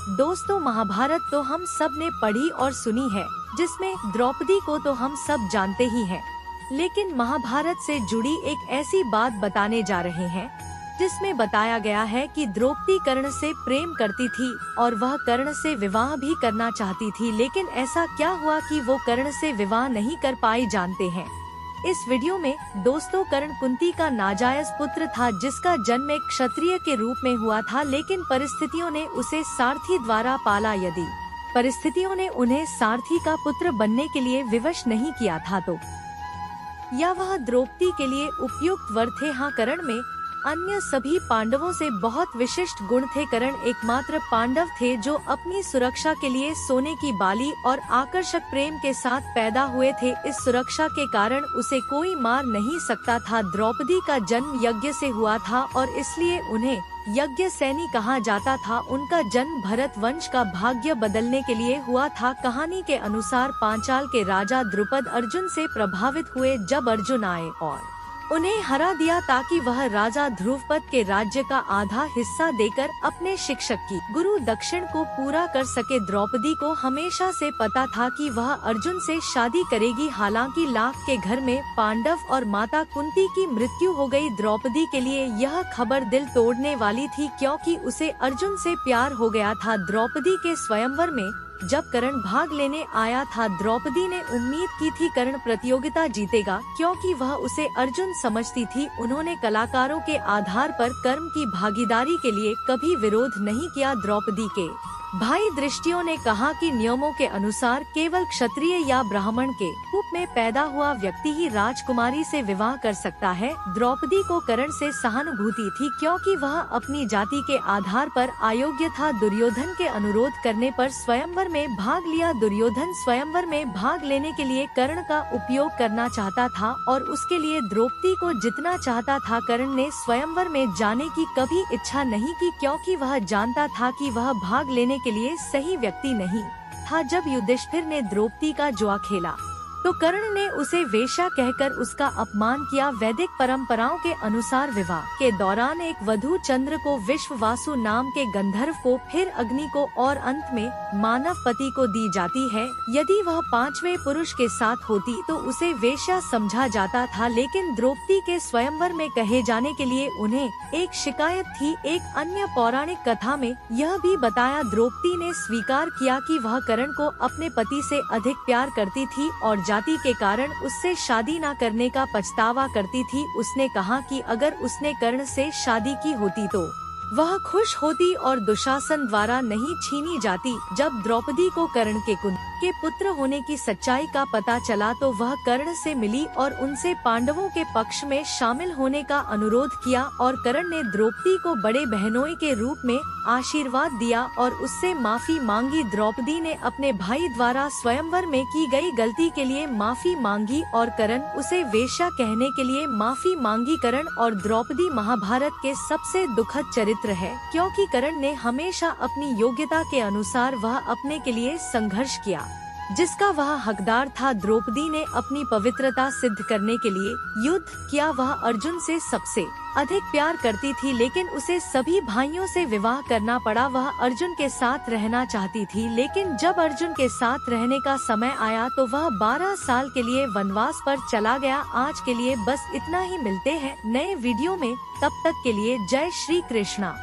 दोस्तों, महाभारत तो हम सब ने पढ़ी और सुनी है, जिसमें द्रौपदी को तो हम सब जानते ही हैं। लेकिन महाभारत से जुड़ी एक ऐसी बात बताने जा रहे हैं जिसमें बताया गया है कि द्रौपदी कर्ण से प्रेम करती थी और वह कर्ण से विवाह भी करना चाहती थी। लेकिन ऐसा क्या हुआ कि वो कर्ण से विवाह नहीं कर पाई, जानते हैं इस वीडियो में। दोस्तों, कर्ण कुंती का नाजायज पुत्र था, जिसका जन्म एक क्षत्रिय के रूप में हुआ था, लेकिन परिस्थितियों ने उसे सारथी द्वारा पाला। यदि परिस्थितियों ने उन्हें सारथी का पुत्र बनने के लिए विवश नहीं किया था तो या वह द्रौपदी के लिए उपयुक्त वर थे। हाँ, कर्ण में अन्य सभी पांडवों से बहुत विशिष्ट गुण थे। कर्ण एकमात्र पांडव थे जो अपनी सुरक्षा के लिए सोने की बाली और आकर्षक प्रेम के साथ पैदा हुए थे। इस सुरक्षा के कारण उसे कोई मार नहीं सकता था। द्रौपदी का जन्म यज्ञ से हुआ था और इसलिए उन्हें यज्ञ सैनी कहा जाता था। उनका जन्म भरत वंश का भाग्य बदलने के लिए हुआ था। कहानी के अनुसार पांचाल के राजा द्रुपद अर्जुन से प्रभावित हुए जब अर्जुन आए और उन्हें हरा दिया ताकि वह राजा ध्रुवपद के राज्य का आधा हिस्सा देकर अपने शिक्षक की गुरु दक्षिण को पूरा कर सके। द्रौपदी को हमेशा से पता था कि वह अर्जुन से शादी करेगी। हालांकि लाख के घर में पांडव और माता कुंती की मृत्यु हो गई। द्रौपदी के लिए यह खबर दिल तोड़ने वाली थी, क्योंकि उसे अर्जुन से प्यार हो गया था। द्रौपदी के स्वयंवर में जब कर्ण भाग लेने आया था, द्रौपदी ने उम्मीद की थी कर्ण प्रतियोगिता जीतेगा, क्योंकि वह उसे अर्जुन समझती थी। उन्होंने कलाकारों के आधार पर कर्ण की भागीदारी के लिए कभी विरोध नहीं किया। द्रौपदी के भाई दृष्टियों ने कहा कि नियमों के अनुसार केवल क्षत्रिय या ब्राह्मण के रूप में पैदा हुआ व्यक्ति ही राजकुमारी से विवाह कर सकता है। द्रौपदी को कर्ण से सहानुभूति थी, क्योंकि वह अपनी जाति के आधार पर अयोग्य था। दुर्योधन के अनुरोध करने पर स्वयंवर में भाग लिया। दुर्योधन स्वयंवर में भाग लेने के लिए कर्ण का उपयोग करना चाहता था और उसके लिए द्रौपदी को जितना चाहता था। कर्ण ने स्वयंवर में जाने की कभी इच्छा नहीं की, क्योंकि वह जानता था कि वह भाग लेने के लिए सही व्यक्ति नहीं था। जब युधिष्ठिर ने द्रौपदी का जुआ खेला तो कर्ण ने उसे वेश्या कहकर उसका अपमान किया। वैदिक परंपराओं के अनुसार विवाह के दौरान एक वधू चंद्र को, विश्ववासु नाम के गंधर्व को, फिर अग्नि को और अंत में मानव पति को दी जाती है। यदि वह पांचवें पुरुष के साथ होती तो उसे वेश्या समझा जाता था। लेकिन द्रौपदी के स्वयंवर में कहे जाने के लिए उन्हें एक शिकायत थी। एक अन्य पौराणिक कथा में यह भी बताया, द्रौपदी ने स्वीकार किया कि वह कर्ण को अपने पति से अधिक प्यार करती थी और जाति के कारण उससे शादी न करने का पछतावा करती थी। उसने कहा कि अगर उसने कर्ण से शादी की होती तो वह खुश होती और दुशासन द्वारा नहीं छीनी जाती। जब द्रौपदी को कर्ण के पुत्र होने की सच्चाई का पता चला तो वह कर्ण से मिली और उनसे पांडवों के पक्ष में शामिल होने का अनुरोध किया और कर्ण ने द्रौपदी को बड़े बहनोई के रूप में आशीर्वाद दिया और उससे माफी मांगी। द्रौपदी ने अपने भाई द्वारा स्वयंवर में की गई गलती के लिए माफी मांगी और कर्ण उसे वेश्या कहने के लिए माफी मांगी। कर्ण और द्रौपदी महाभारत के सबसे दुखद चरित्र है, क्योंकि कर्ण ने हमेशा अपनी योग्यता के अनुसार वह अपने के लिए संघर्ष किया जिसका वह हकदार था। द्रौपदी ने अपनी पवित्रता सिद्ध करने के लिए युद्ध किया। वह अर्जुन से सबसे अधिक प्यार करती थी, लेकिन उसे सभी भाइयों से विवाह करना पड़ा। वह अर्जुन के साथ रहना चाहती थी, लेकिन जब अर्जुन के साथ रहने का समय आया तो वह 12 साल के लिए वनवास पर चला गया। आज के लिए बस इतना ही, मिलते हैं नए वीडियो में, तब तक के लिए जय श्री कृष्णा।